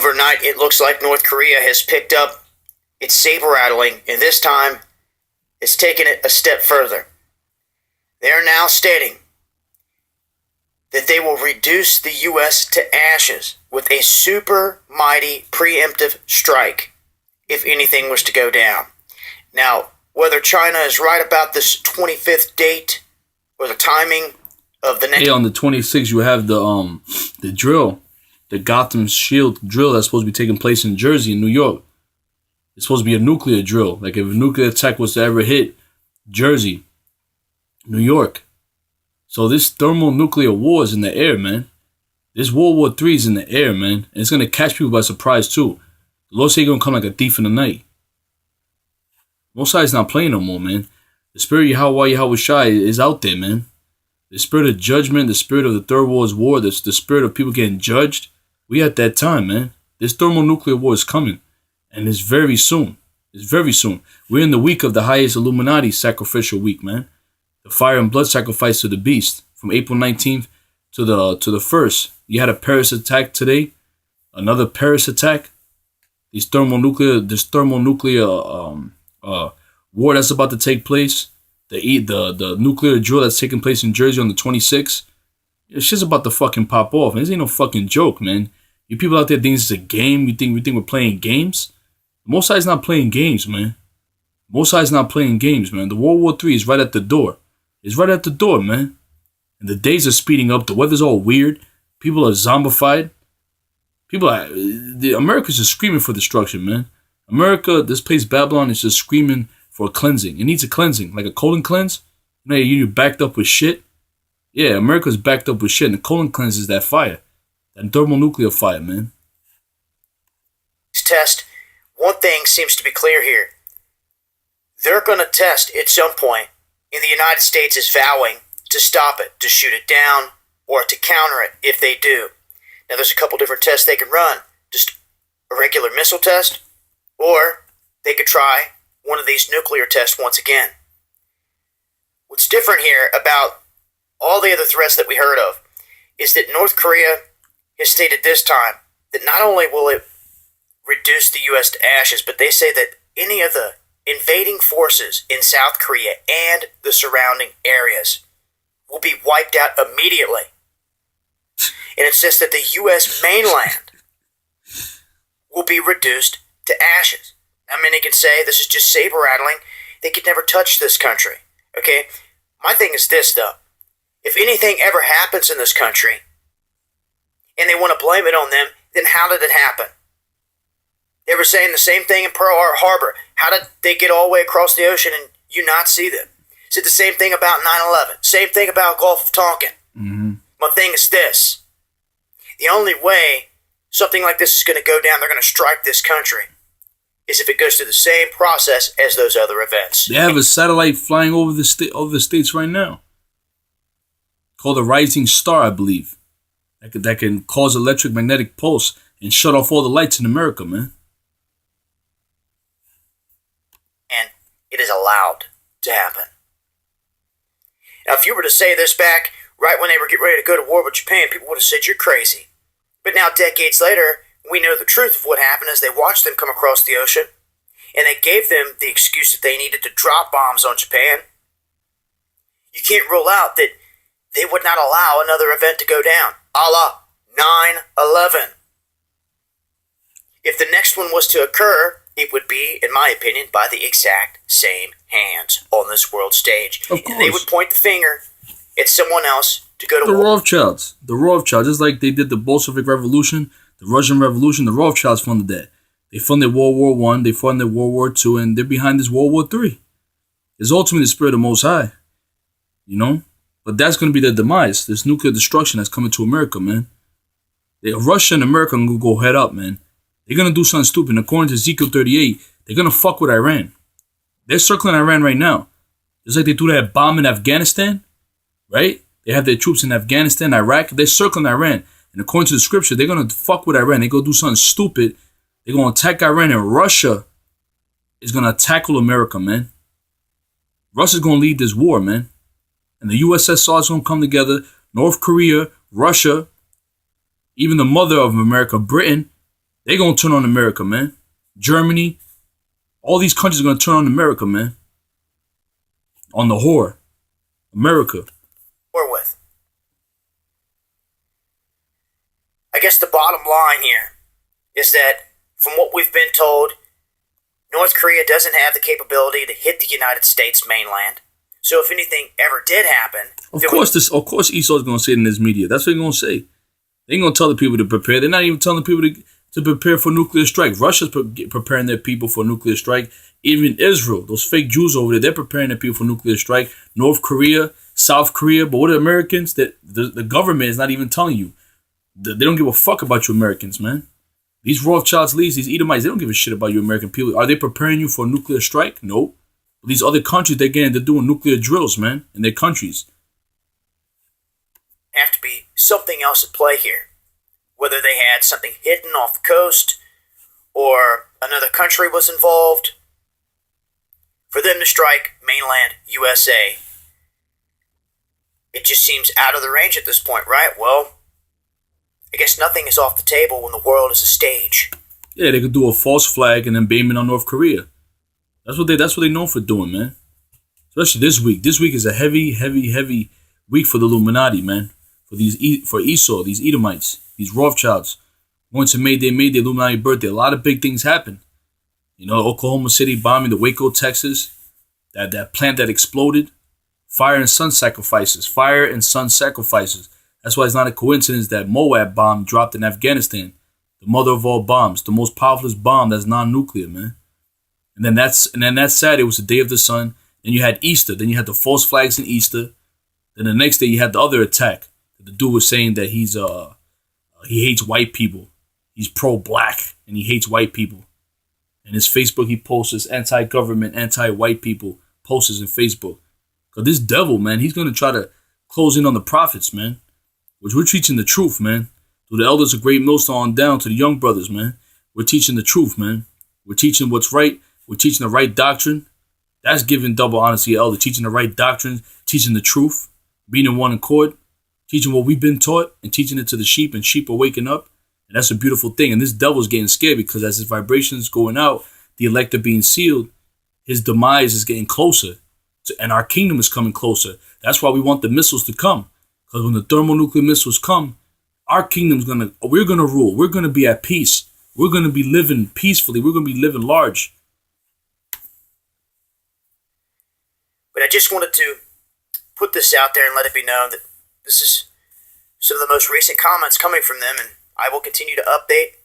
Overnight, it looks like North Korea has picked up its saber rattling, and this time it's taken it a step further. They are now stating that they will reduce the U.S. to ashes with a super mighty preemptive strike if anything was to go down. Now, whether China is right about this 25th date or the timing of the next... Hey, on the 26th, you have the drill, the Gotham Shield drill that's supposed to be taking place in Jersey and New York. It's supposed to be a nuclear drill. Like if a nuclear attack was to ever hit Jersey, New York. So this thermonuclear war is in the air, man. This World War III is in the air, man. And it's going to catch people by surprise, too. The Lord said he's going to come like a thief in the night. Most sides not playing no more, man. The spirit of Yahweh Shai is out there, man. The spirit of judgment, the spirit of the Third World War, the spirit of people getting judged. We at that time, man. This thermonuclear war is coming. And it's very soon. It's very soon. We're in the week of the highest Illuminati sacrificial week, man. The fire and blood sacrifice to the beast from April 19th to the 1st. You had a Paris attack today. Another Paris attack. This thermonuclear war that's about to take place. The nuclear drill that's taking place in Jersey on the 26th. This shit's about to fucking pop off. And this ain't no fucking joke, man. You people out there think this is a game. We think we're playing games. Most sides not playing games, man. Most sides not playing games, man. The World War III is right at the door. It's right at the door, man. And the days are speeding up. The weather's all weird. People are zombified. America's just screaming for destruction, man. America, this place Babylon is just screaming for a cleansing. It needs a cleansing, like a colon cleanse. You know, you're backed up with shit. Yeah, America's backed up with shit, and the colon cleanse is that fire. That thermonuclear fire, man. Test. One thing seems to be clear here. They're going to test at some point, and the United States is vowing to stop it, to shoot it down, or to counter it if they do. Now, there's a couple different tests they can run. Just a regular missile test, or they could try one of these nuclear tests once again. What's different here about all the other threats that we heard of is that North Korea has stated this time that not only will it reduce the U.S. to ashes, but they say that any of the invading forces in South Korea and the surrounding areas will be wiped out immediately. And it says that the U.S. mainland will be reduced to ashes. I mean, they can say this is just saber rattling. They could never touch this country. Okay? My thing is this, though. If anything ever happens in this country and they want to blame it on them, then how did it happen? They were saying the same thing in Pearl Harbor. How did they get all the way across the ocean and you not see them? Said the same thing about 9/11. Same thing about Gulf of Tonkin. Mm-hmm. My thing is this. The only way something like this is going to go down, they're going to strike this country, is if it goes through the same process as those other events. They have a satellite flying over the states right now, called a rising star, I believe, that can cause electromagnetic pulse and shut off all the lights in America, man. And it is allowed to happen. Now, if you were to say this back right when they were getting ready to go to war with Japan, people would have said you're crazy. But now, decades later, we know the truth of what happened as they watched them come across the ocean, and they gave them the excuse that they needed to drop bombs on Japan. You can't rule out that they would not allow another event to go down, a la 9/11. If the next one was to occur, it would be, in my opinion, by the exact same hands on this world stage. Of course. And they would point the finger at someone else to go to war. The Rothschilds, just like they did the Bolshevik Revolution, the Russian Revolution, the Rothschilds funded that. They funded World War I, they funded World War II, and they're behind this World War III. It's ultimately the spirit of the Most High, you know? But that's going to be their demise, this nuclear destruction that's coming to America, man. Russia and America are going to go head up, man. They're going to do something stupid. According to Ezekiel 38, they're going to fuck with Iran. They're circling Iran right now. Just like they threw that bomb in Afghanistan, right? They have their troops in Afghanistan, Iraq. They're circling Iran. And according to the scripture, they're going to fuck with Iran. They're going to do something stupid. They're going to attack Iran, and Russia is going to tackle America, man. Russia's going to lead this war, man. And the USSR is going to come together. North Korea, Russia, even the mother of America, Britain, They're going to turn on America, man. Germany, all these countries are going to turn on America, man. On the whore. America. Or with. I guess the bottom line here is that from what we've been told, North Korea doesn't have the capability to hit the United States mainland. So if anything ever did happen... Of course Esau's going to say it in his media. That's what they're going to say. They ain't going to tell the people to prepare. They're not even telling people to prepare for nuclear strike. Russia's preparing their people for nuclear strike. Even Israel, those fake Jews over there, they're preparing their people for nuclear strike. North Korea, South Korea. But what are Americans? The government is not even telling you. They don't give a fuck about you Americans, man. These Rothschilds, these Edomites, they don't give a shit about you American people. Are they preparing you for a nuclear strike? No. But these other countries, they're doing nuclear drills, man, in their countries. Have to be something else at play here. Whether they had something hidden off the coast or another country was involved. For them to strike mainland USA, it just seems out of the range at this point, right? Well, I guess nothing is off the table when the world is a stage. Yeah, they could do a false flag and then blame it on North Korea. That's what they're known for doing, man. Especially this week. This week is a heavy week for the Illuminati, man. For Esau, these Edomites, these Rothschilds. Once it made their Illuminati birthday, a lot of big things happen. You know, Oklahoma City bombing, the Waco, Texas, that plant that exploded. Fire and sun sacrifices. That's why it's not a coincidence that Moab bomb dropped in Afghanistan. The mother of all bombs, the most powerful bomb that's non-nuclear, man. And then that Saturday was the day of the sun. Then you had Easter. Then you had the false flags in Easter. Then the next day you had the other attack. The dude was saying that he hates white people. He's pro-black and he hates white people. And his Facebook, he posts his anti-government, anti-white people posters in Facebook. Because this devil, man, he's going to try to close in on the prophets, man. Which we're teaching the truth, man. To the elders of Great Millstone on down to the young brothers, man. We're teaching the truth, man. We're teaching what's right. We're teaching the right doctrine. That's giving double honor to your elder. Teaching the right doctrine. Teaching the truth. Being in one accord. Teaching what we've been taught. And teaching it to the sheep. And sheep are waking up. And that's a beautiful thing. And this devil's getting scared because as his vibrations going out, the elect are being sealed. His demise is getting closer. And our kingdom is coming closer. That's why we want the missiles to come. Because when the thermonuclear missiles come, our kingdom's we're gonna rule. We're gonna be at peace. We're gonna be living peacefully. We're gonna be living large. But I just wanted to put this out there and let it be known that this is some of the most recent comments coming from them, and I will continue to update